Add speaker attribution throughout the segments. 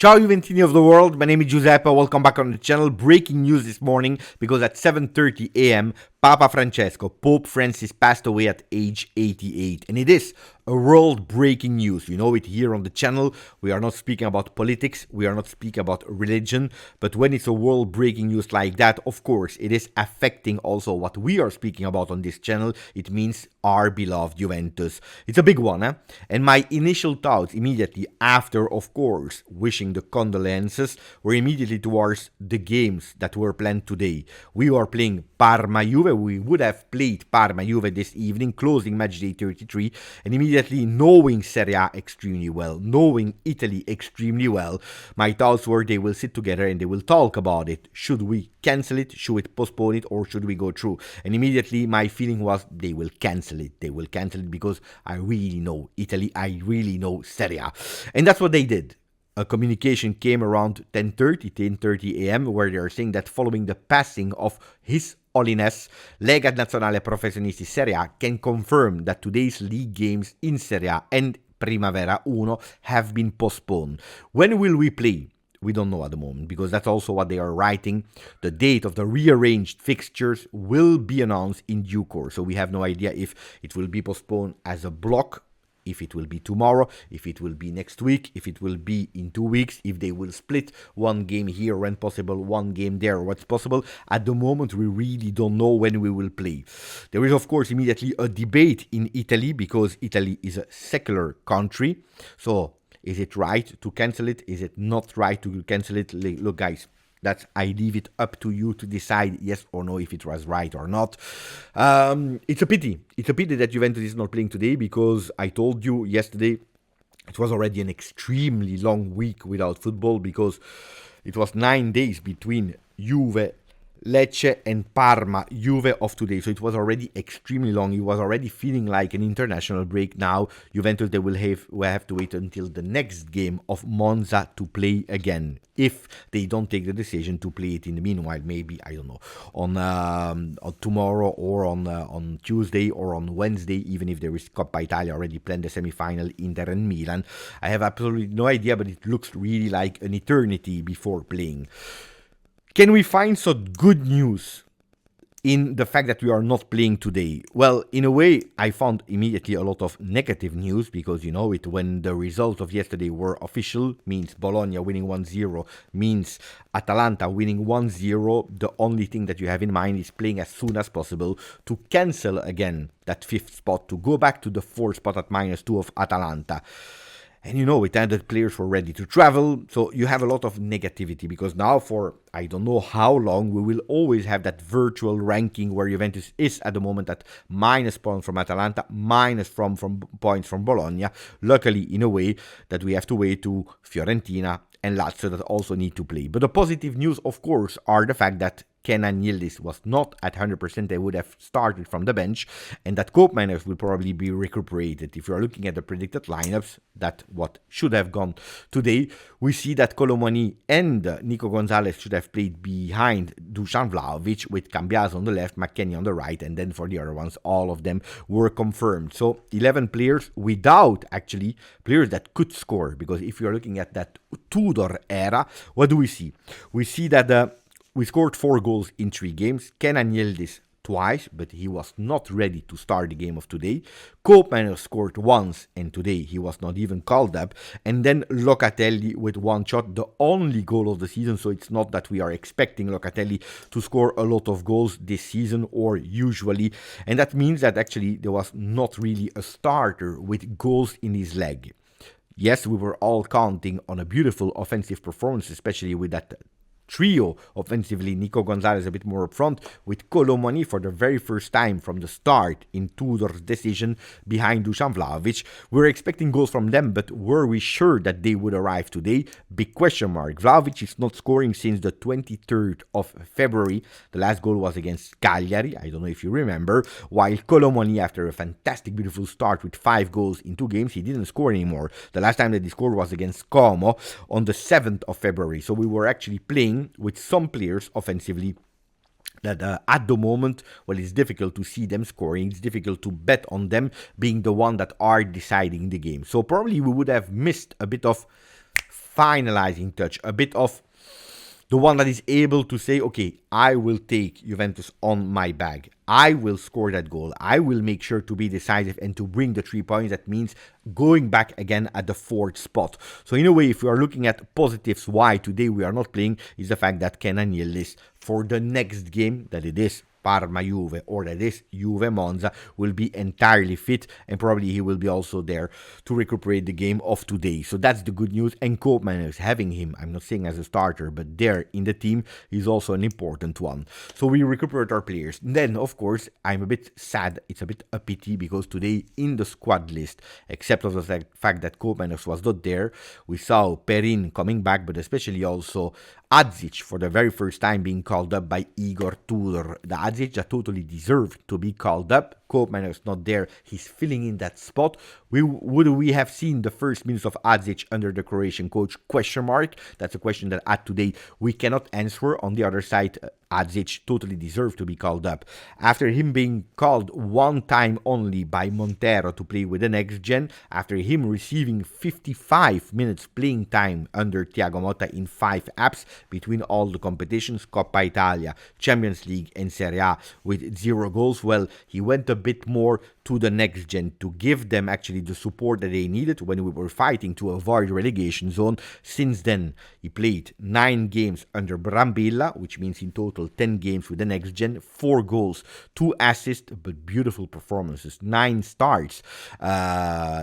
Speaker 1: Ciao Juventini of the world, my name is Giuseppe, welcome back on the channel. Breaking news this morning because at 7:30 a.m. Papa Francesco, Pope Francis, passed away at age 88, and it is a world breaking news. You know it here on the channel. We are not speaking about politics, we are not speaking about religion, but when it's a world breaking news like that, of course, it is affecting also what we are speaking about on this channel. It means our beloved Juventus. It's a big one, eh? And my initial thoughts immediately after, of course, wishing the condolences were immediately towards the games that were planned today. We are playing Parma Juve. We would have played Parma Juve this evening, closing match day 33, and immediately knowing Serie A extremely well, knowing Italy extremely well, my thoughts were they will sit together and they will talk about it. Should we cancel it? Should we postpone it? Or should we go through? And immediately my feeling was they will cancel it. They will cancel it because I really know Italy. I really know Serie A. And that's what they did. A communication came around 10:30 a.m. where they are saying that following the passing of His Holiness, Lega Nazionale Professionisti Serie A can confirm that today's league games in Serie A and Primavera 1 have been postponed. When will we play? We don't know at the moment, because that's also what they are writing. The date of the rearranged fixtures will be announced in due course. So we have no idea if it will be postponed as a block, if it will be tomorrow, if it will be next week, if it will be in 2 weeks, if they will split one game here when possible, one game there, what's possible. At the moment, we really don't know when we will play. There is, of course, immediately a debate in Italy, because Italy is a secular country. So is it right to cancel it? Is it not right to cancel it? Look, guys, I leave it up to you to decide yes or no if it was right or not. It's a pity. It's a pity that Juventus is not playing today, because I told you yesterday it was already an extremely long week without football, because it was 9 days between Juve, Lecce and Parma Juve of today. So it was already extremely long. It was already feeling like an international break. Now Juventus, they will have to wait until the next game of Monza to play again, if they don't take the decision to play it in the meanwhile. Maybe, I don't know, on tomorrow or on Tuesday or on Wednesday, even if there is Coppa Italia already planned, the semi-final, Inter and Milan. I have absolutely no idea, but it looks really like an eternity before playing. Can we find some good news in the fact that we are not playing today? Well, in a way, I found immediately a lot of negative news, because you know it, when the results of yesterday were official, means Bologna winning 1-0, means Atalanta winning 1-0, the only thing that you have in mind is playing as soon as possible to cancel again that 5th spot, to go back to the 4th spot at -2 of Atalanta. And you know, it ended, players were ready to travel, so you have a lot of negativity, because now for I don't know how long, we will always have that virtual ranking where Juventus is at the moment at minus points from Atalanta, minus from points from Bologna. Luckily, in a way, that we have to wait to Fiorentina and Lazio that also need to play. But the positive news, of course, are the fact that Kenan Yildiz was not at 100%, they would have started from the bench, and that Koopmeiners will probably be recuperated. If you are looking at the predicted lineups, that what should have gone today, we see that Colomani and Nico Gonzalez should have played behind Dusan Vlahovic, with Cambiaso on the left, McKennie on the right, and then for the other ones, all of them were confirmed. So 11 players without actually players that could score, because if you are looking at that Tudor era, what do we see? We see that we scored 4 goals in 3 games. Kenan Yildiz twice, but he was not ready to start the game of today. Koopmeiners scored once, and today he was not even called up. And then Locatelli with 1 shot, the only goal of the season. So it's not that we are expecting Locatelli to score a lot of goals this season, or usually. And that means that actually there was not really a starter with goals in his leg. Yes, we were all counting on a beautiful offensive performance, especially with that trio offensively. Nico Gonzalez a bit more up front, with Colomani for the very first time from the start in Tudor's decision behind Dusan Vlahovic. We're expecting goals from them, but were we sure that they would arrive today? Big question mark. Vlahovic is not scoring since the 23rd of February. The last goal was against Cagliari, I don't know if you remember, while Colomani, after a fantastic, beautiful start with 5 goals in 2 games, he didn't score anymore. The last time that he scored was against Como on the 7th of February. So we were actually playing with some players offensively that at the moment, well, it's difficult to see them scoring. It's difficult to bet on them being the one that are deciding the game. So probably we would have missed a bit of finalizing touch, a bit of the one that is able to say, okay, I will take Juventus on my back. I will score that goal. I will make sure to be decisive and to bring the 3 points. That means going back again at the 4th spot. So in a way, if we are looking at positives why today we are not playing, is the fact that Kenan Yildiz for the next game, that it is Parma Juve or that is Juve Monza, will be entirely fit, and probably he will be also there to recuperate the game of today. So that's the good news, and Koopman is having him, I'm not saying as a starter, but there in the team is also an important one. So we recuperate our players. Then of course I'm a bit sad, it's a bit a pity, because today in the squad list, except of the fact that Koopman was not there, we saw Perin coming back, but especially also Adzic for the very first time being called up by Igor Tudor. The Adzic that totally deserved to be called up. Koopman is not there, he's filling in that spot. Would we have seen the first minutes of Adzic under the Croatian coach? Question mark. That's a question that at today we cannot answer. On the other side, Adzic totally deserved to be called up. After him being called one time only by Montero to play with the next gen, after him receiving 55 minutes playing time under Thiago Motta in 5 apps between all the competitions, Coppa Italia, Champions League and Serie A, with 0 goals, well, he went a bit more to the next gen to give them actually the support that they needed when we were fighting to avoid relegation zone. Since then, he played 9 games under Brambilla, which means in total 10 games with the next gen, 4 goals, 2 assists, but beautiful performances, 9 starts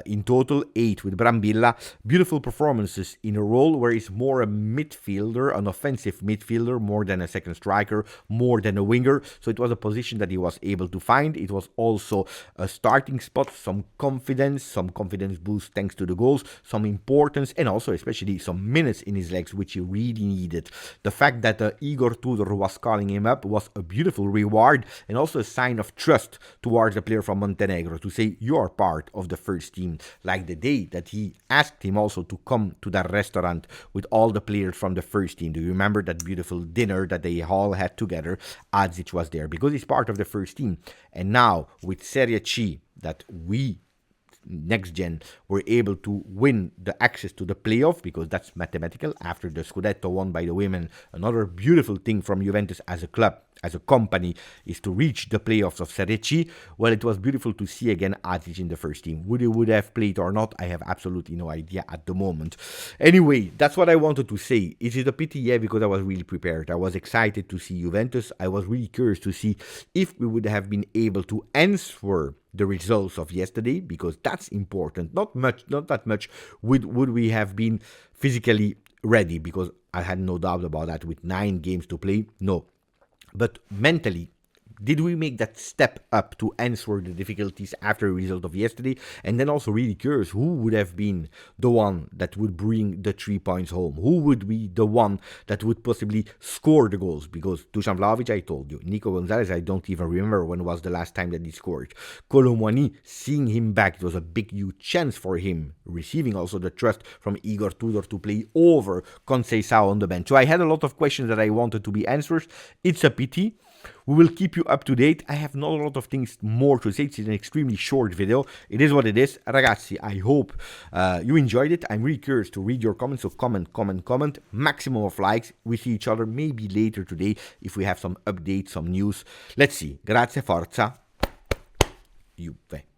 Speaker 1: in total, 8 with Brambilla. Beautiful performances in a role where he's more a midfielder, an offensive midfielder, more than a second striker, more than a winger. So it was a position that he was able to find. It was also a starting spot, some confidence boost thanks to the goals, some importance, and also especially some minutes in his legs, which he really needed. The fact that Igor Tudor was calling him up was a beautiful reward and also a sign of trust towards the player from Montenegro to say you're part of the first team. Like the day that he asked him also to come to that restaurant with all the players from the first team. Do you remember that beautiful dinner that they all had together? Adzic was there because he's part of the first team. And now with Serie C, that we next gen were able to win the access to the playoff, because that's mathematical after the Scudetto won by the women. Another beautiful thing from Juventus as a club, as a company, is to reach the playoffs of Serie C. Well, it was beautiful to see again Adzic in the first team. Would have played or not? I have absolutely no idea at the moment. Anyway, that's what I wanted to say. Is it a pity? Yeah, because I was really prepared. I was excited to see Juventus. I was really curious to see if we would have been able to answer the results of yesterday, because that's important. Not that much would we have been physically ready, because I had no doubt about that with 9 games to play. No. But mentally, did we make that step up to answer the difficulties after the result of yesterday? And then also really curious, who would have been the one that would bring the 3 points home? Who would be the one that would possibly score the goals? Because Dusan Vlahovic, I told you. Nico Gonzalez, I don't even remember when was the last time that he scored. Kolo Muani, seeing him back, it was a big, huge chance for him. Receiving also the trust from Igor Tudor to play over Conceição on the bench. So I had a lot of questions that I wanted to be answered. It's a pity. We will keep you up to date. I have not a lot of things more to say. It's an extremely short video. It is what it is. Ragazzi, I hope you enjoyed it. I'm really curious to read your comments. So comment. Maximum of likes. We see each other maybe later today if we have some updates, some news. Let's see. Grazie, forza, Juve.